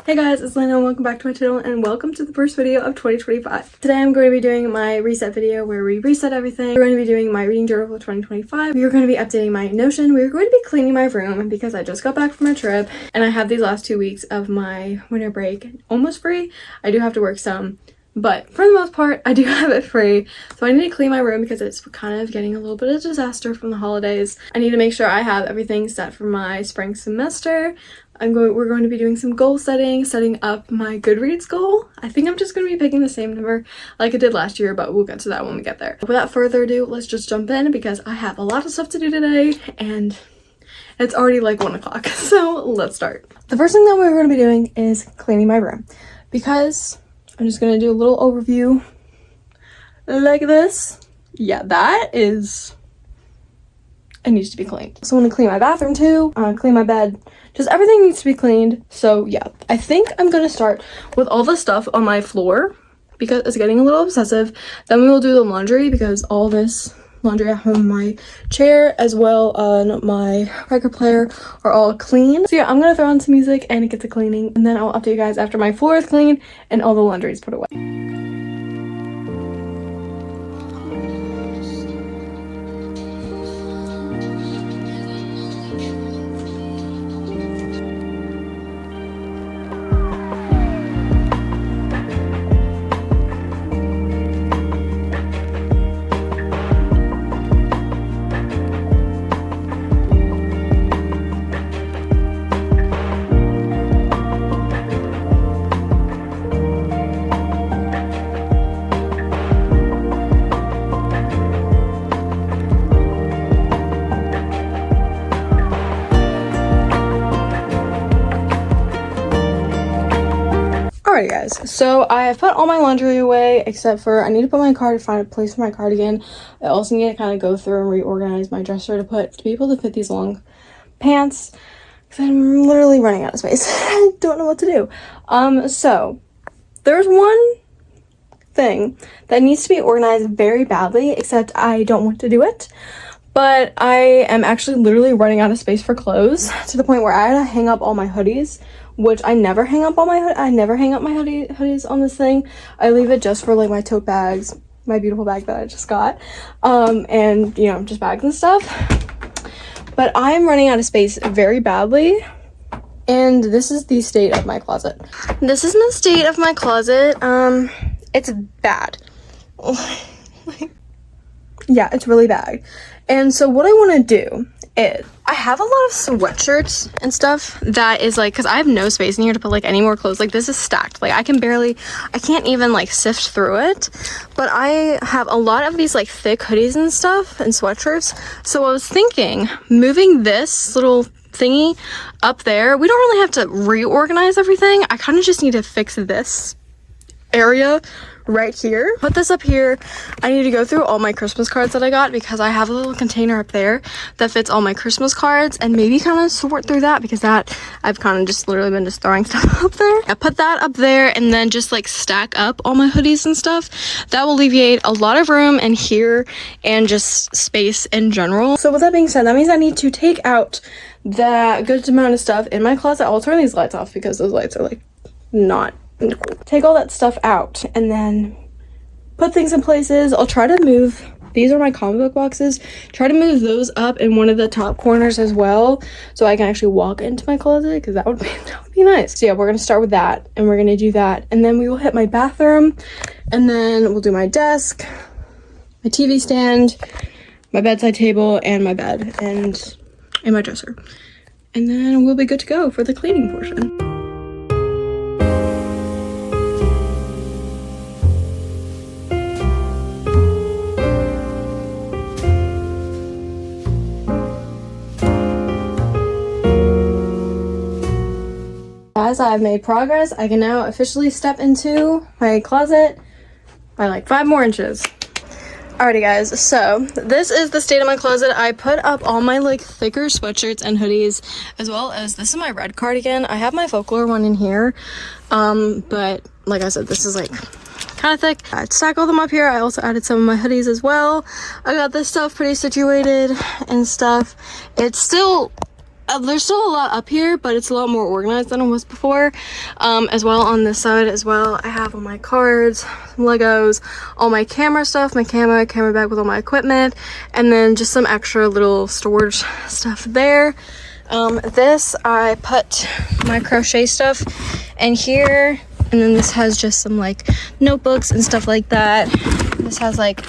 Hey guys, it's Lena and welcome back to my channel and welcome to the first video of 2025. Today I'm going to be doing my reset video where we reset everything. We're going to be doing my reading journal for 2025. We are going to be updating my Notion. We're going to be cleaning my room because I just got back from a trip and I have these last 2 weeks of my winter break almost free. I do have to work some, but for the most part, I do have it free. So I need to clean my room because it's kind of getting a little bit of disaster from the holidays. I need to make sure I have everything set for my spring semester. We're going to be doing some goal setting up my Goodreads goal. I think I'm just going to be picking the same number like I did last year, but we'll get to that when we get there. Without further ado, let's just jump in because I have a lot of stuff to do today and it's already like 1 o'clock. So let's start. The first thing that we're going to be doing is cleaning my room because I'm just going to do a little overview like this. Yeah, it needs to be cleaned. So I'm going to clean my bathroom too, clean my bed. Just everything needs to be cleaned. So yeah, I think I'm going to start with all the stuff on my floor because it's getting a little obsessive. Then we will do the laundry because all this laundry at home, my chair as well on my record player are all clean. So yeah, I'm going to throw on some music and get to cleaning. And then I'll update you guys after my floor is clean and all the laundry is put away. Alright guys, so I have put all my laundry away except for I need to put my find a place for my cardigan. I also need to kind of go through and reorganize my dresser to be able to fit these long pants because I'm literally running out of space. I don't know what to do. So there's one thing that needs to be organized very badly, except I don't want to do it. But I am actually literally running out of space for clothes to the point where I had to hang up all my hoodies, which I never hang up all my hoodies on this thing. I leave it just for like my tote bags, my beautiful bag that I just got, and you know, just bags and stuff. But I'm running out of space very badly, and this is the state of my closet. This is the state of my closet. It's bad. Yeah, it's really bad. And so what I want to do is I have a lot of sweatshirts and stuff that is like, because I have no space in here to put like any more clothes. Like this is stacked. Like I can't even like sift through it. But I have a lot of these like thick hoodies and stuff and sweatshirts. So I was thinking moving this little thingy up there. We don't really have to reorganize everything. I kind of just need to fix this area right here. Put this up here. I need to go through all my Christmas cards that I got because I have a little container up there that fits all my Christmas cards and maybe kind of sort through that because that I've kind of just literally been just throwing stuff up there. I put that up there and then just like stack up all my hoodies and stuff. That will alleviate a lot of room in here and just space in general. So with that being said, that means I need to take out that good amount of stuff in my closet. I'll turn these lights off because those lights are like not cool. Take all that stuff out and then put things in places. I'll try to move, these are my comic book boxes, try to move those up in one of the top corners as well so I can actually walk into my closet because that would be nice. So yeah, we're gonna start with that and we're gonna do that and then we will hit my bathroom and then we'll do my desk, my TV stand, my bedside table, and my bed and my dresser, and then we'll be good to go for the cleaning portion. As I've made progress, I can now officially step into my closet by like 5 more inches. Alrighty guys, so this is the state of my closet. I put up all my like thicker sweatshirts and hoodies, as well as this is my red cardigan. I have my folklore one in here, but like I said, this is like kind of thick. I stack all them up here. I also added some of my hoodies as well. I got this stuff pretty situated and stuff. It's still there's still a lot up here, but it's a lot more organized than it was before. As well on this side as well, I have all my cards, some Legos, all my camera stuff, my camera bag with all my equipment, and then just some extra little storage stuff there. This, I put my crochet stuff in here, and then this has just some like notebooks and stuff like that. This has like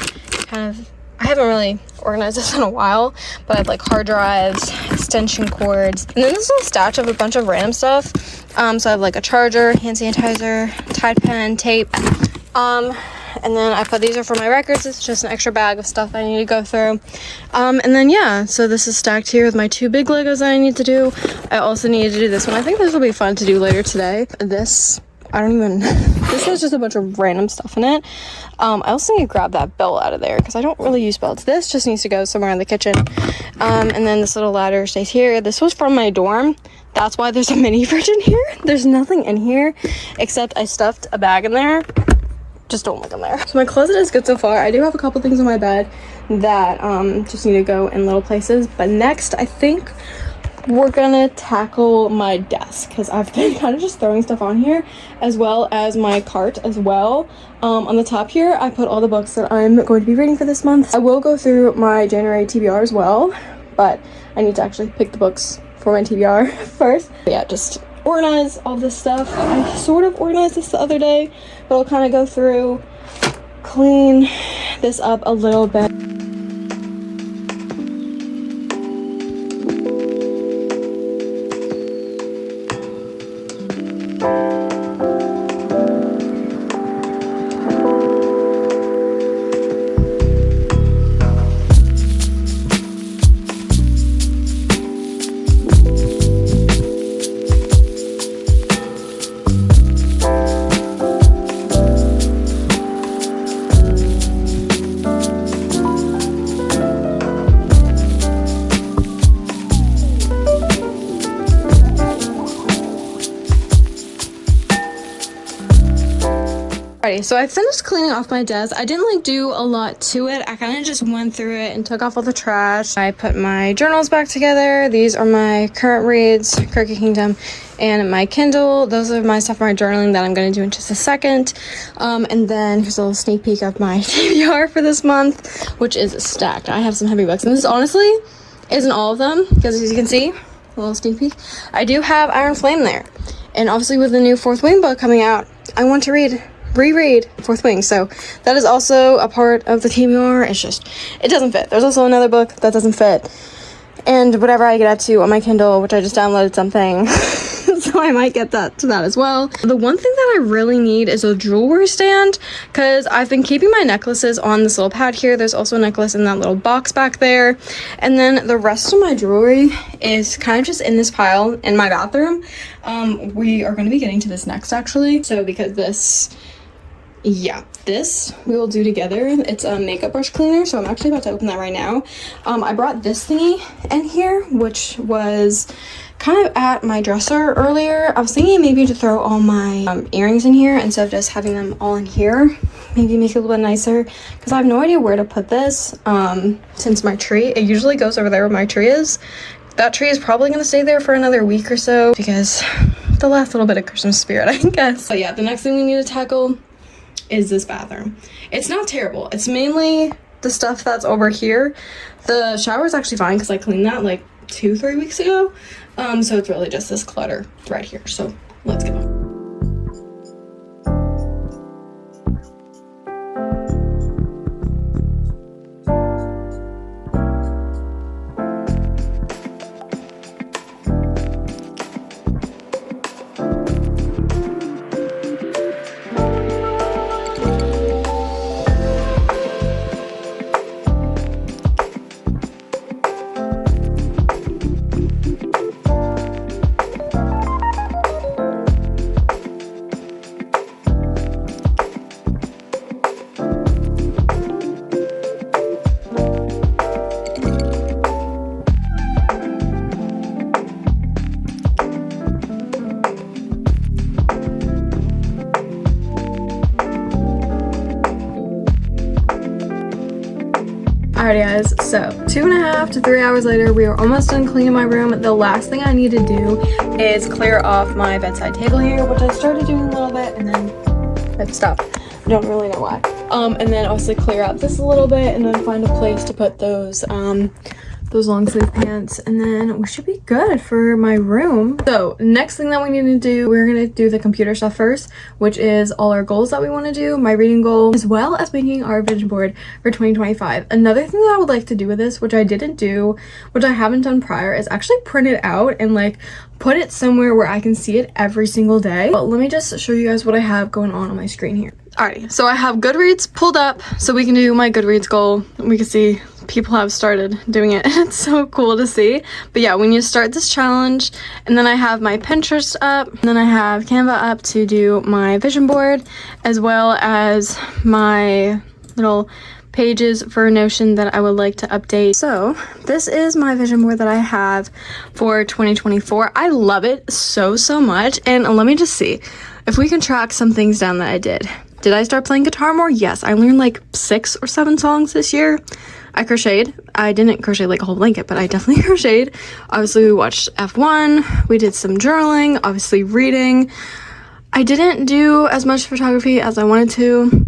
kind of, I haven't really organized this in a while, but I have like hard drives, extension cords, and then this little stash of a bunch of random stuff. So I have like a charger, hand sanitizer, Tide pen, tape, and then I put, these are for my records. It's just an extra bag of stuff I need to go through. And then yeah, so this is stacked here with my 2 big Legos that I need to do. I also need to do this one. I think this will be fun to do later today. This, I don't even, this has just a bunch of random stuff in it. I also need to grab that belt out of there because I don't really use belts. This just needs to go somewhere in the kitchen. And then this little ladder stays here. This was from my dorm. That's why there's a mini fridge in here. There's nothing in here except I stuffed a bag in there. Just don't look in there. So my closet is good so far. I do have a couple things on my bed that just need to go in little places. But next, I think we're gonna tackle my desk because I've been kind of just throwing stuff on here, as well as my cart as well. On the top here, I put all the books that I'm going to be reading for this month. I will go through my January TBR as well, but I need to actually pick the books for my TBR first. But yeah, just organize all this stuff. I sort of organized this the other day, but I'll kind of go through, clean this up a little bit. Alrighty, so I finished cleaning off my desk. I didn't like do a lot to it. I kind of just went through it and took off all the trash. I put my journals back together. These are my current reads, Crooked Kingdom, and my Kindle. Those are my stuff for my journaling that I'm going to do in just a second. And then here's a little sneak peek of my TBR for this month, which is stacked. I have some heavy books, and this honestly isn't all of them, because as you can see, a little sneak peek, I do have Iron Flame there. And obviously with the new Fourth Wing book coming out, I want to reread Fourth Wing, so that is also a part of the TBR. It's just, it doesn't fit. There's also another book that doesn't fit, and whatever I get to on my Kindle, which I just downloaded something so I might get that to that as well. The one thing that I really need is a jewelry stand, because I've been keeping my necklaces on this little pad here. There's also a necklace in that little box back there, and then the rest of my jewelry is kind of just in this pile in my bathroom. We are going to be getting to this next, actually, so because this we will do together. It's a makeup brush cleaner, so I'm actually about to open that right now. I brought this thingy in here, which was kind of at my dresser earlier. I was thinking maybe to throw all my earrings in here instead of just having them all in here. Maybe make it a little bit nicer, because I have no idea where to put this since my tree, it usually goes over there where my tree is. That tree is probably going to stay there for another week or so, because the last little bit of Christmas spirit, I guess. But yeah, the next thing we need to tackle is this bathroom. It's not terrible. It's mainly the stuff that's over here. The shower is actually fine because I cleaned that like 2-3 weeks ago. So it's really just this clutter right here. So let's go. Alrighty guys, so 2.5 to 3 hours later, we are almost done cleaning my room. The last thing I need to do is clear off my bedside table here, which I started doing a little bit and then it stopped. I don't really know why. And then obviously clear out this a little bit and then find a place to put those long sleeve pants, and then we should be good for my room. So next thing that we need to do, we're gonna do the computer stuff first, which is all our goals that we want to do, my reading goal, as well as making our vision board for 2025. Another thing that I would like to do with this, which I didn't do, which I haven't done prior, is actually print it out and like put it somewhere where I can see it every single day. But let me just show you guys what I have going on my screen here. Alrighty, so I have Goodreads pulled up so we can do my Goodreads goal. We can see people have started doing it. It's so cool to see. But yeah, we need to start this challenge. And then I have my Pinterest up. And then I have Canva up to do my vision board, as well as my little pages for Notion that I would like to update. So this is my vision board that I have for 2024. I love it so much. And let me just see if we can track some things down that I did. Did I start playing guitar more? Yes, I learned like 6 or 7 songs this year. I crocheted. I didn't crochet like a whole blanket, but I definitely crocheted. Obviously, we watched F1. We did some journaling, obviously reading. I didn't do as much photography as I wanted to.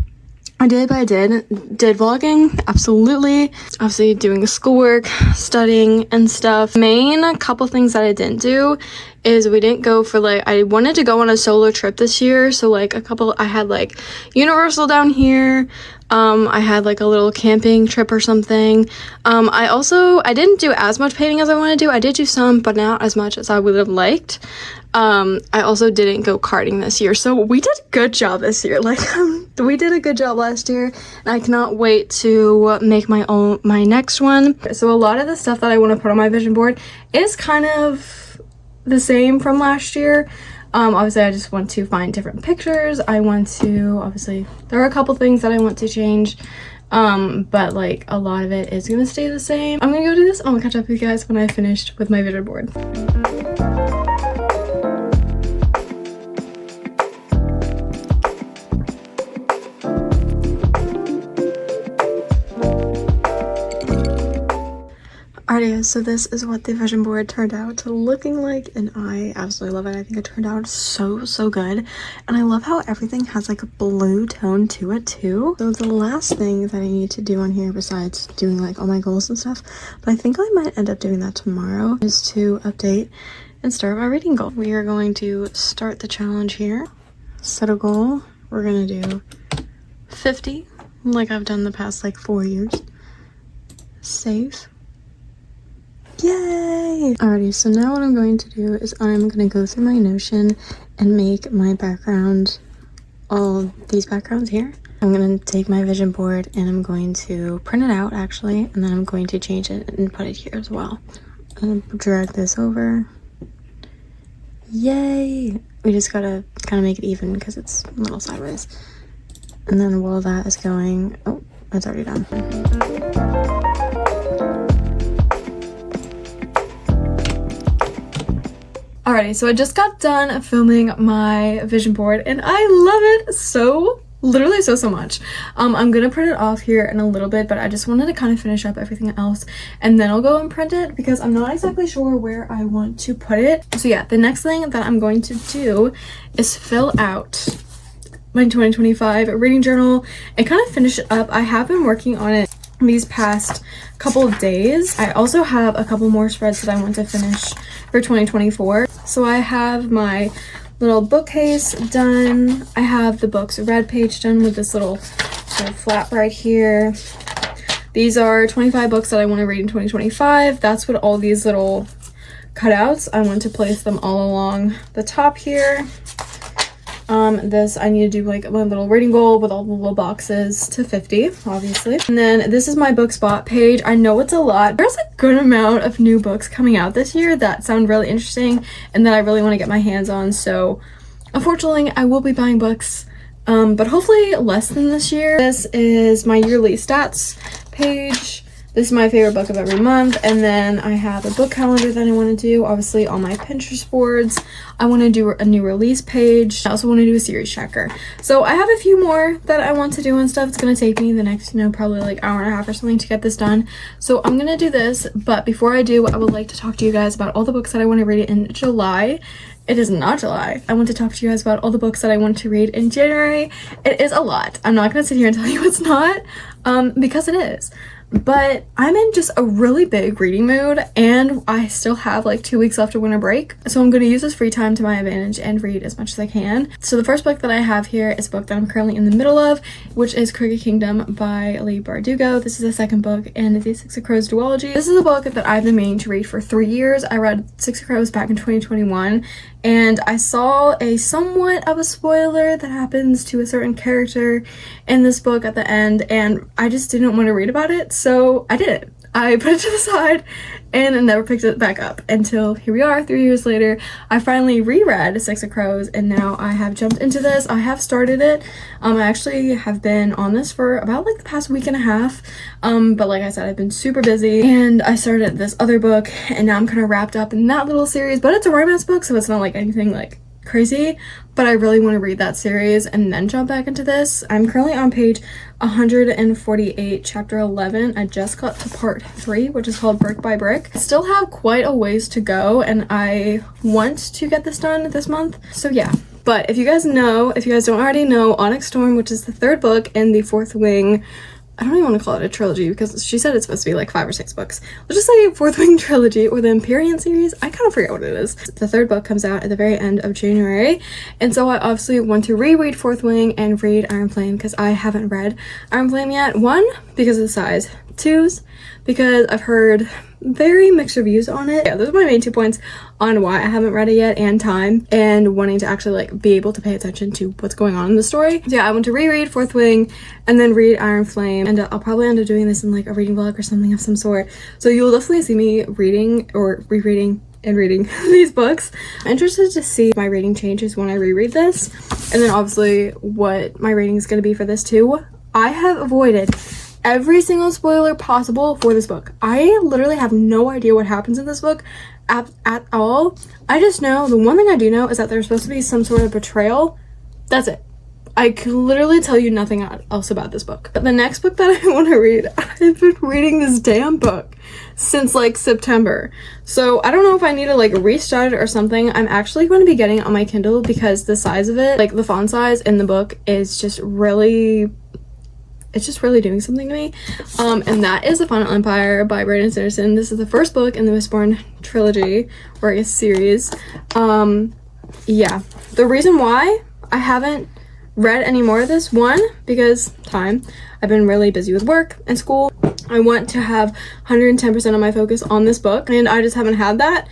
I did, but I did vlogging, absolutely. Obviously doing schoolwork, studying and stuff. Main couple things that I didn't do is we didn't go for like, I wanted to go on a solo trip this year. So like I had like Universal down here. I had like a little camping trip or something. I didn't do as much painting as I wanted to do. I did do some, but not as much as I would have liked. I also didn't go karting this year, so we did a good job this year. Like we did a good job last year, and I cannot wait to make my next one. So a lot of the stuff that I want to put on my vision board is kind of the same from last year. Obviously I just want to find different pictures. Obviously there are a couple things that I want to change, but like a lot of it is gonna stay the same. I'm gonna go do this and I'll catch up with you guys when I finished with my vision board. Alrighty, so this is what the vision board turned out to looking like, and I absolutely love it. I think it turned out so good, and I love how everything has like a blue tone to it too. So the last thing that I need to do on here, besides doing like all my goals and stuff, but I think I might end up doing that tomorrow, is to update and start my reading goal. We are going to start the challenge here, set a goal. We're gonna do 50 like I've done the past like 4 years. Save. Yay! Alrighty, so now what I'm going to do is I'm going to go through my Notion and make my background, all these backgrounds here. I'm going to take my vision board and I'm going to print it out actually, and then I'm going to change it and put it here as well. I'm going to drag this over. Yay! We just gotta kind of make it even because it's a little sideways. And then while that is going, oh, it's already done. Alrighty, so I just got done filming my vision board and I love it literally so much. I'm gonna print it off here in a little bit, but I just wanted to kind of finish up everything else and then I'll go and print it because I'm not exactly sure where I want to put it. So yeah, the next thing that I'm going to do is fill out my 2025 reading journal and kind of finish it up. I have been working on it these past couple of days. I also have a couple more spreads that I want to finish for 2024. So I have my little bookcase done. I have the books read page done with this little flap right here. These are 25 books that I want to read in 2025. That's what all these little cutouts, I want to place them all along the top here. This I need to do like my little reading goal with all the little boxes to 50, obviously. And then this is my book spot page. I know it's a lot. There's a good amount of new books coming out this year that sound really interesting and that I really want to get my hands on. So unfortunately, I will be buying books, but hopefully less than this year. This is my yearly stats page. This is my favorite book of every month. And then I have a book calendar that I want to do. Obviously, on my Pinterest boards. I want to do a new release page. I also want to do a series tracker. So I have a few more that I want to do and stuff. It's going to take me the next, probably like hour and a half or something to get this done. So I'm going to do this. But before I do, I would like to talk to you guys about all the books that I want to read in July. It is not July. I want to talk to you guys about all the books that I want to read in January. It is a lot. I'm not going to sit here and tell you it's not, because it is. But I'm in just a really big reading mood, and I still have like 2 weeks left of winter break. So I'm going to use this free time to my advantage and read as much as I can. So the first book that I have here is a book that I'm currently in the middle of, which is Cricket Kingdom by Leigh Bardugo. This is the second book in the Six of Crows duology. This is a book that I've been meaning to read for 3 years. I read Six of Crows back in 2021, and I saw a somewhat of a spoiler that happens to a certain character in this book at the end, and I just didn't want to read about it, so I didn't. I put it to the side and never picked it back up until here we are 3 years later. I finally reread Six of Crows, and now I have jumped into this. I have started it. I actually have been on this for about like the past week and a half, but like I said, I've been super busy, and I started this other book, and now I'm kind of wrapped up in that little series, but it's a romance book, so it's not like anything like crazy, but I really want to read that series and then jump back into this. I'm currently on page 148, chapter 11. I just got to part 3, which is called Brick by Brick. I still have quite a ways to go, and I want to get this done this month, so yeah. But if you guys don't already know, Onyx Storm, which is the third book in the Fourth Wing, I don't even want to call it a trilogy because she said it's supposed to be like 5 or 6 books. Let's just say Fourth Wing trilogy or the Empyrean series. I kind of forget what it is. The third book comes out at the very end of January, and so I obviously want to reread Fourth Wing and read Iron Flame because I haven't read Iron Flame yet. 1, because of the size. 2, because I've heard very mixed reviews on it. Yeah, those are my main 2 points on why I haven't read it yet, and time, and wanting to actually like be able to pay attention to what's going on in the story. So yeah, I want to reread Fourth Wing and then read Iron Flame, and I'll probably end up doing this in like a reading vlog or something of some sort. So you'll definitely see me reading or rereading and reading these books. I'm interested to see if my rating changes when I reread this, and then obviously what my rating is going to be for this too. I have avoided every single spoiler possible for this book. I literally have no idea what happens in this book at all. I just know, the one thing I do know is that there's supposed to be some sort of betrayal. That's it. I could literally tell you nothing else about this book. But the next book that I want to read, I've been reading this damn book since like September. So I don't know if I need to like restart it or something. I'm actually going to be getting it on my Kindle because the size of it, like the font size in the book, is just really, it's just really doing something to me. And that is The Final Empire by Brandon Sanderson. This is the first book in the Mistborn trilogy, or I guess series. Yeah, the reason why I haven't read any more of this, 1, because time. I've been really busy with work and school. I want to have 110% of my focus on this book, and I just haven't had that.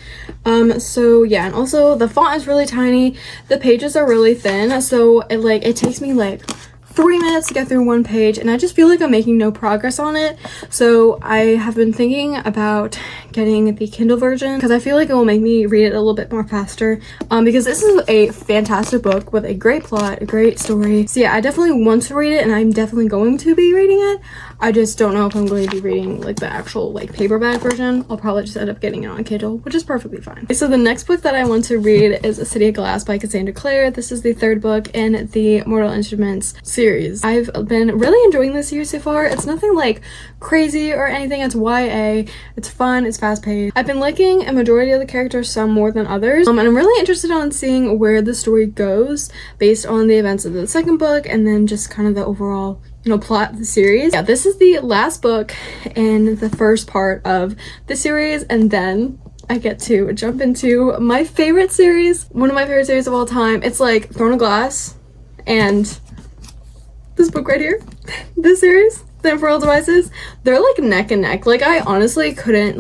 So yeah, and also the font is really tiny. The pages are really thin, so it takes me like 3 minutes to get through one page, and I just feel like I'm making no progress on it. So I have been thinking about getting the Kindle version because I feel like it will make me read it a little bit more faster, because this is a fantastic book with a great plot, a great story. So yeah, I definitely want to read it, and I'm definitely going to be reading it. I just don't know if I'm going to be reading like the actual like paperback version. I'll probably just end up getting it on Kindle, which is perfectly fine. So the next book that I want to read is A City of Glass by Cassandra Clare. This is the third book in the Mortal Instruments series. I've been really enjoying this series so far. It's nothing like crazy or anything. It's YA. It's fun. It's fast-paced. I've been liking a majority of the characters, some more than others. And I'm really interested in seeing where the story goes based on the events of the second book, and then just kind of the overall plot of the series. Yeah, this is the last book in the first part of the series, and then I get to jump into my favorite series, one of my favorite series of all time. It's like Throne of Glass and this book right here, this series, The Temporal Devices. They're like neck and neck. Like I honestly couldn't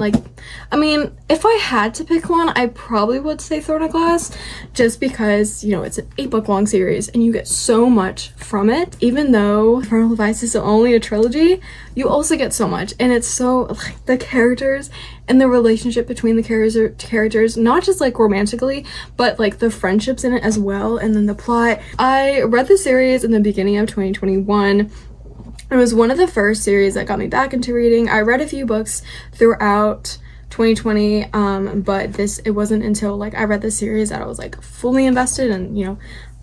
I mean, if I had to pick one, I probably would say Throne of Glass, just because, it's an 8-book long series and you get so much from it. Even though Temporal Devices is only a trilogy, you also get so much. And it's so, like, the characters and the relationship between the characters, not just like romantically, but like the friendships in it as well. And then the plot. I read the series in the beginning of 2021. It was one of the first series that got me back into reading. I read a few books throughout 2020, but it wasn't until like I read the series that I was like fully invested and, you know,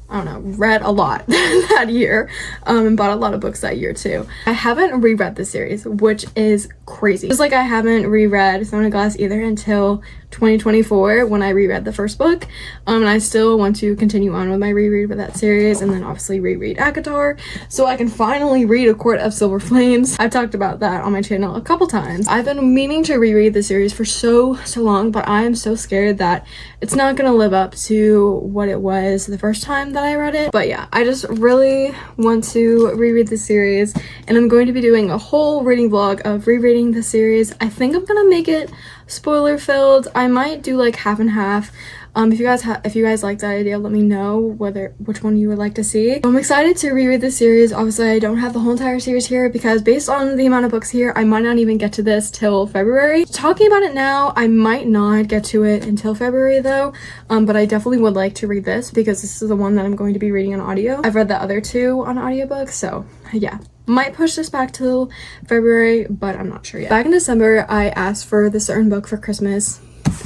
I don't know, read a lot that year, and bought a lot of books that year too. I haven't reread the series, which is crazy. Just like I haven't reread Throne of Glass either until 2024 when I reread the first book, and I still want to continue on with my reread with that series, and then obviously reread ACOTAR so I can finally read A Court of Silver Flames. I've talked about that on my channel a couple times. I've been meaning to reread the series for so long, but I am so scared that it's not gonna live up to what it was the first time that I read it. But yeah, I just really want to reread the series, and I'm going to be doing a whole reading vlog of rereading the series. I think I'm gonna make it spoiler filled. I might do like half and half. If you guys like that idea, let me know which one you would like to see. I'm excited to reread the series. Obviously, I don't have the whole entire series here because based on the amount of books here, I might not even get to this till February. Talking about it now, I might not get to it until February though, but I definitely would like to read this because this is the one that I'm going to be reading on audio. I've read the other two on audiobook, so yeah. Might push this back till February, but I'm not sure yet. Back in December, I asked for this certain book for Christmas,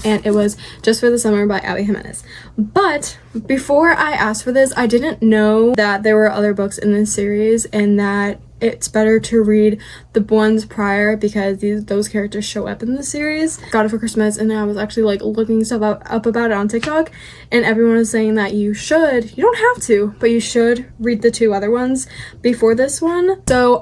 and it was Just for the Summer by Abby Jimenez. But before I asked for this, I didn't know that there were other books in this series and that it's better to read the ones prior because those characters show up in the series. Got it for Christmas, and I was actually like looking stuff up about it on TikTok, and everyone was saying that you don't have to, but you should read the two other ones before this one. So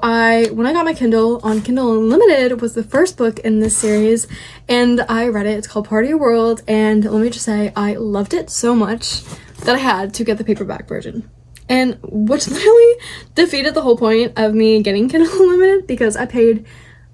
when I got my Kindle, on Kindle Unlimited was the first book in this series, and I read it. It's called Part of Your World, and let me just say I loved it so much that I had to get the paperback version. And which literally defeated the whole point of me getting Kindle Unlimited because I paid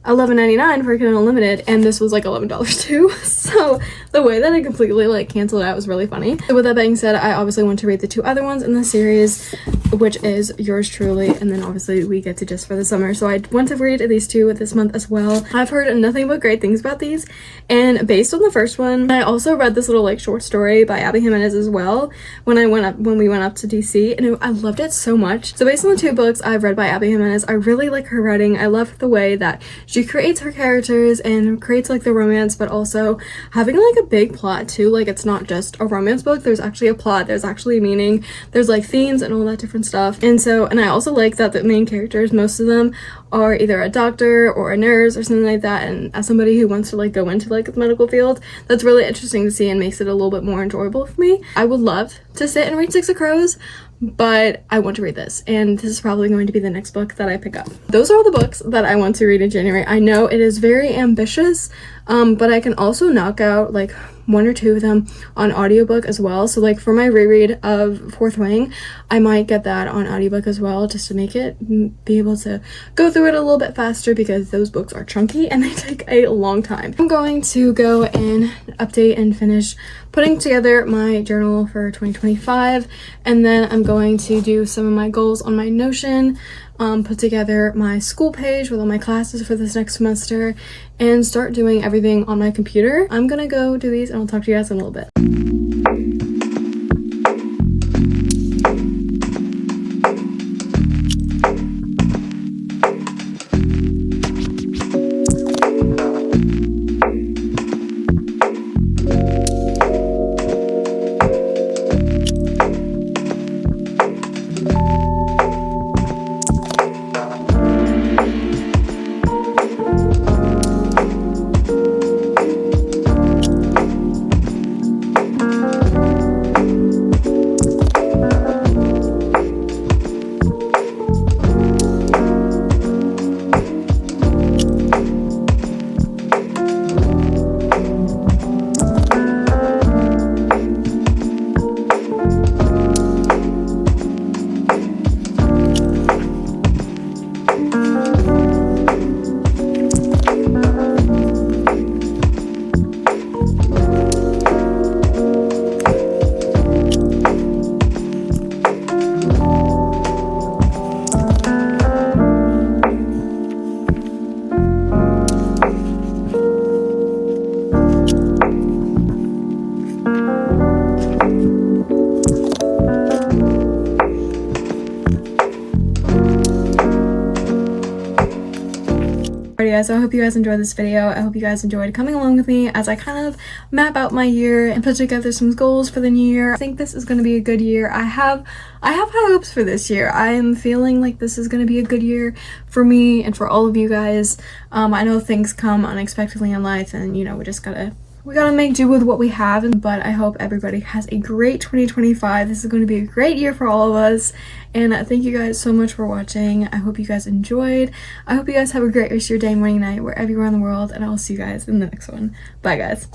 $11.99 for Kindle Unlimited, and this was like $11 too. So the way that I completely like canceled out was really funny. So with that being said, I obviously want to read the two other ones in the series, which is Yours Truly, and then obviously we get to Just for the Summer. So I want to read these two this month as well. I've heard nothing but great things about these, and based on the first one, I also read this little like short story by Abby Jimenez as well when we went up to DC, and I loved it so much. So based on the two books I've read by Abby Jimenez, I really like her writing. I love the way that she creates her characters and creates like the romance, but also having like a big plot too. Like it's not just a romance book, there's actually a plot, there's actually meaning, there's like themes and all that different stuff. And I also like that the main characters, most of them are either a doctor or a nurse or something like that, and as somebody who wants to like go into like the medical field, that's really interesting to see and makes it a little bit more enjoyable for me. I would love to sit and read Six of Crows, but I want to read this, and this is probably going to be the next book that I pick up. Those are all the books that I want to read in January. I know it is very ambitious, but I can also knock out like one or two of them on audiobook as well. So like for my reread of Fourth Wing, I might get that on audiobook as well, just to make it be able to go through it a little bit faster because those books are chunky and they take a long time. I'm going to go and update and finish putting together my journal for 2025, and then I'm going to do some of my goals on my Notion, put together my school page with all my classes for this next semester, and start doing everything on my computer. I'm gonna go do these and I'll talk to you guys in a little bit. yeah, so I hope you guys enjoyed this video. I hope you guys enjoyed coming along with me as I kind of map out my year and put together some goals for the new year. I think this is going to be a good year. I have high hopes for this year. I am feeling like this is going to be a good year for me and for all of you guys. I know things come unexpectedly in life, and you know, we gotta make do with what we have, but I hope everybody has a great 2025. This is going to be a great year for all of us, and thank you guys so much for watching. I hope you guys enjoyed. I hope you guys have a great rest of your day, morning, night, wherever you are in the world, and I'll see you guys in the next one. Bye, guys.